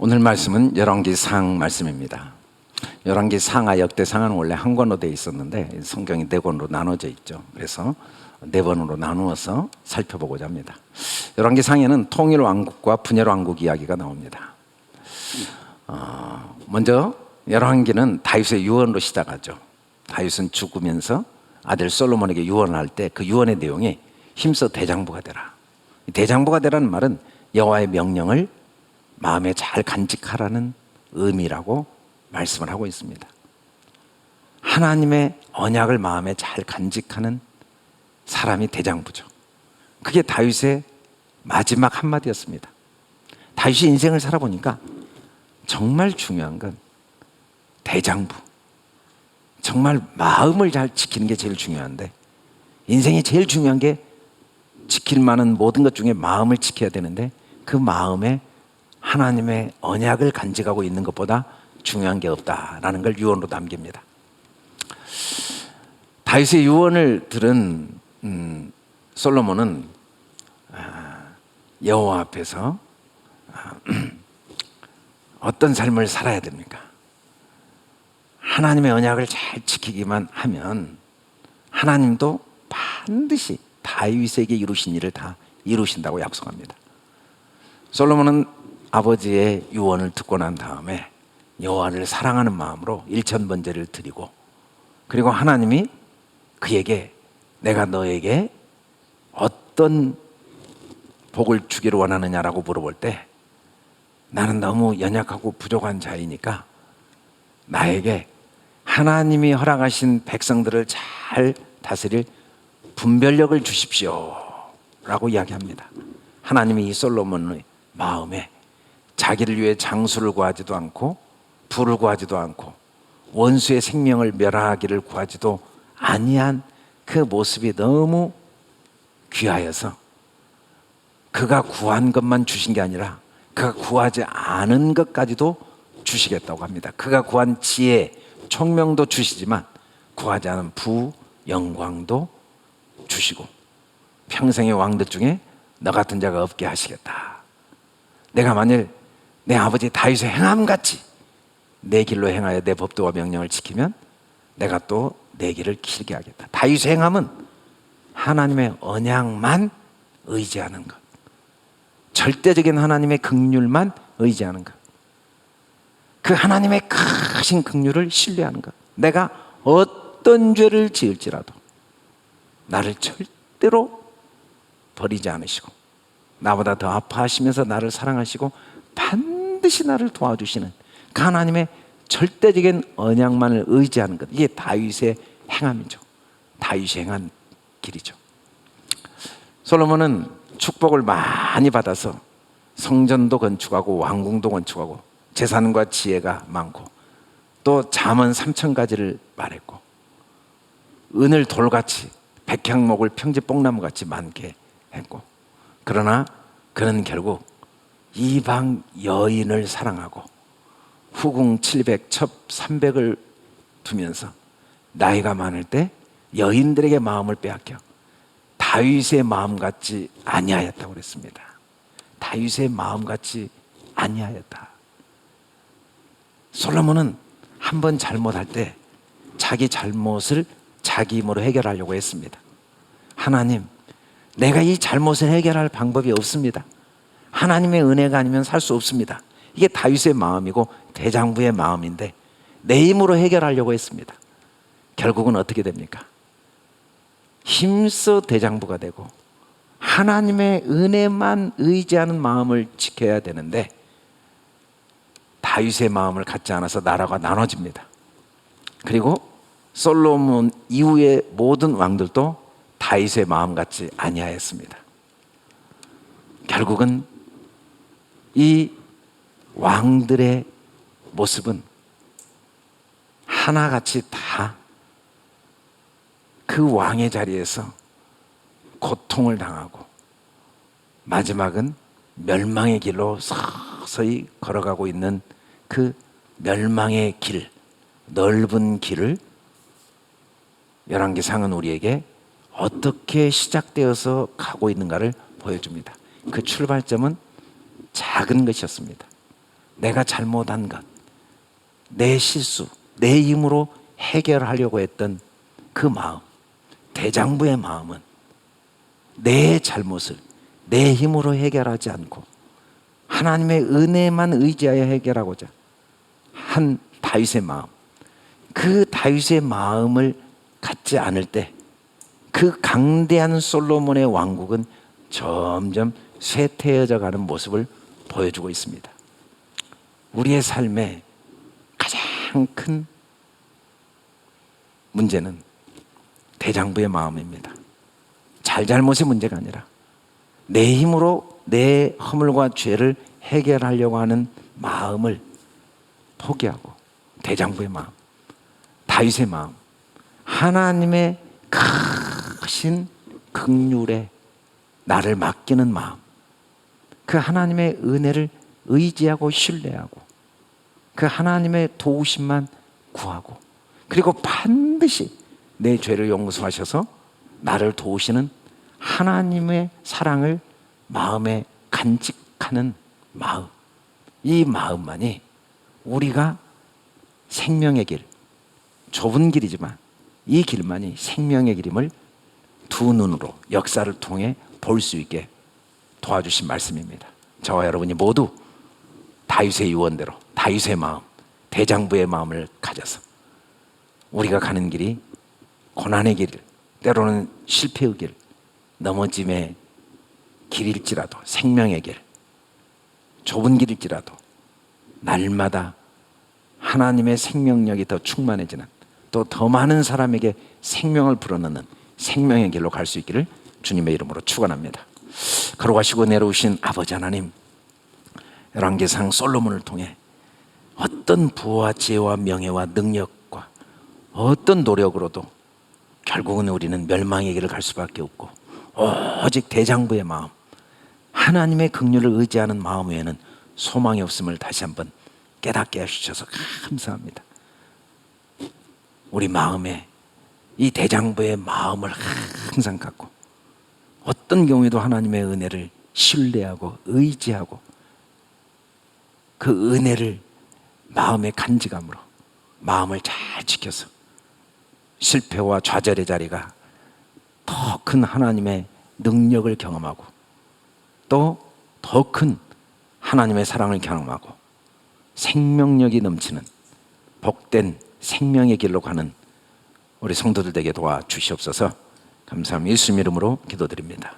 오늘 말씀은 열왕기상 말씀입니다. 열왕기상하 역대상은 원래 한 권으로 되어 있었는데 성경이 네 권으로 나눠져 있죠. 그래서 네 번으로 나누어서 살펴보고자 합니다. 열왕기상에는 통일 왕국과 분열 왕국 이야기가 나옵니다. 먼저 열왕기는 다윗의 유언으로 시작하죠. 다윗은 죽으면서 아들 솔로몬에게 유언을 할 때 그 유언의 내용이 힘써 대장부가 되라. 대장부가 되라는 말은 여호와의 명령을 마음에 잘 간직하라는 의미라고 말씀을 하고 있습니다. 하나님의 언약을 마음에 잘 간직하는 사람이 대장부죠. 그게 다윗의 마지막 한마디였습니다. 다윗이 인생을 살아보니까 정말 중요한 건 대장부, 정말 마음을 잘 지키는 게 제일 중요한데, 인생이 제일 중요한 게 지킬 만한 모든 것 중에 마음을 지켜야 되는데, 그 마음에 하나님의 언약을 간직하고 있는 것보다 중요한 게 없다라는 걸 유언으로 남깁니다. 다윗의 유언을 들은 솔로몬은 여호와 앞에서 어떤 삶을 살아야 됩니까? 하나님의 언약을 잘 지키기만 하면 하나님도 반드시 다윗에게 이루신 일을 다 이루신다고 약속합니다. 솔로몬은 아버지의 유언을 듣고 난 다음에 여호와를 사랑하는 마음으로 일천번제를 드리고, 그리고 하나님이 그에게 내가 너에게 어떤 복을 주기를 원하느냐라고 물어볼 때, 나는 너무 연약하고 부족한 자이니까 나에게 하나님이 허락하신 백성들을 잘 다스릴 분별력을 주십시오 라고 이야기합니다. 하나님이 이 솔로몬의 마음에 자기를 위해 장수를 구하지도 않고 부를 구하지도 않고 원수의 생명을 멸하기를 구하지도 아니한 그 모습이 너무 귀하여서 그가 구한 것만 주신 게 아니라 그가 구하지 않은 것까지도 주시겠다고 합니다. 그가 구한 지혜, 총명도 주시지만 구하지 않은 부, 영광도 주시고 평생의 왕들 중에 너 같은 자가 없게 하시겠다. 내가 만일 내 아버지 다윗의 행함같이 내 길로 행하여 내 법도와 명령을 지키면 내가 또 내 길을 길게 하겠다. 다윗의 행함은 하나님의 언약만 의지하는 것, 절대적인 하나님의 긍휼만 의지하는 것, 그 하나님의 크신 긍휼을 신뢰하는 것. 내가 어떤 죄를 지을지라도 나를 절대로 버리지 않으시고 나보다 더 아파하시면서 나를 사랑하시고 반드시 나를 도와주시는 그 하나님의 절대적인 언약만을 의지하는 것, 이게 다윗의 행함이죠. 다윗이 행한 길이죠. 솔로몬은 축복을 많이 받아서 성전도 건축하고 왕궁도 건축하고 재산과 지혜가 많고 또 잠언 3,000가지를 말했고 은을 돌같이 백향목을 평지 뽕나무같이 많게 했고, 그러나 그는 결국 이방 여인을 사랑하고 후궁 700, 첩 300을 두면서 나이가 많을 때 여인들에게 마음을 빼앗겨 다윗의 마음 같지 아니하였다고 그랬습니다. 다윗의 마음 같지 아니하였다. 솔로몬은 한 번 잘못할 때 자기 잘못을 자기 힘으로 해결하려고 했습니다. 하나님, 내가 이 잘못을 해결할 방법이 없습니다. 하나님의 은혜가 아니면 살 수 없습니다. 이게 다윗의 마음이고 대장부의 마음인데 내 힘으로 해결하려고 했습니다. 결국은 어떻게 됩니까? 힘써 대장부가 되고 하나님의 은혜만 의지하는 마음을 지켜야 되는데 다윗의 마음을 갖지 않아서 나라가 나눠집니다. 그리고 솔로몬 이후의 모든 왕들도 다윗의 마음 같지 아니하였습니다. 결국은 이 왕들의 모습은 하나같이 다 그 왕의 자리에서 고통을 당하고 마지막은 멸망의 길로 서서히 걸어가고 있는 그 멸망의 길, 넓은 길을 열왕기상은 우리에게 어떻게 시작되어서 가고 있는가를 보여줍니다. 그 출발점은 작은 것이었습니다. 내가 잘못한 것, 내 실수, 내 힘으로 해결하려고 했던 그 마음, 대장부의 마음은 내 잘못을 내 힘으로 해결하지 않고 하나님의 은혜만 의지하여 해결하고자 한 다윗의 마음, 그 다윗의 마음을 갖지 않을 때 그 강대한 솔로몬의 왕국은 점점 쇠퇴해져 가는 모습을 보여주고 있습니다. 우리의 삶의 가장 큰 문제는 대장부의 마음입니다. 잘잘못의 문제가 아니라 내 힘으로 내 허물과 죄를 해결하려고 하는 마음을 포기하고 대장부의 마음, 다윗의 마음, 하나님의 크신 긍휼에 나를 맡기는 마음, 그 하나님의 은혜를 의지하고 신뢰하고 그 하나님의 도우심만 구하고 그리고 반드시 내 죄를 용서하셔서 나를 도우시는 하나님의 사랑을 마음에 간직하는 마음, 이 마음만이 우리가 생명의 길, 좁은 길이지만 이 길만이 생명의 길임을 두 눈으로 역사를 통해 볼 수 있게 도와주신 말씀입니다. 저와 여러분이 모두 다윗의 유언대로 다윗의 마음, 대장부의 마음을 가져서 우리가 가는 길이 고난의 길, 때로는 실패의 길, 넘어짐의 길일지라도, 생명의 길, 좁은 길일지라도 날마다 하나님의 생명력이 더 충만해지는, 또 더 많은 사람에게 생명을 불어넣는 생명의 길로 갈 수 있기를 주님의 이름으로 축원합니다. 걸어가시고 내려오신 아버지 하나님, 열왕기상 솔로몬을 통해 어떤 부와 지혜와 명예와 능력과 어떤 노력으로도 결국은 우리는 멸망의 길을 갈 수밖에 없고 오직 대장부의 마음, 하나님의 긍휼을 의지하는 마음 외에는 소망이 없음을 다시 한번 깨닫게 해주셔서 감사합니다. 우리 마음에 이 대장부의 마음을 항상 갖고 어떤 경우에도 하나님의 은혜를 신뢰하고 의지하고 그 은혜를 마음의 간직함으로 마음을 잘 지켜서 실패와 좌절의 자리가 더 큰 하나님의 능력을 경험하고 또 더 큰 하나님의 사랑을 경험하고 생명력이 넘치는 복된 생명의 길로 가는 우리 성도들 되게 도와주시옵소서. 감사합니다. 예수님 이름으로 기도드립니다.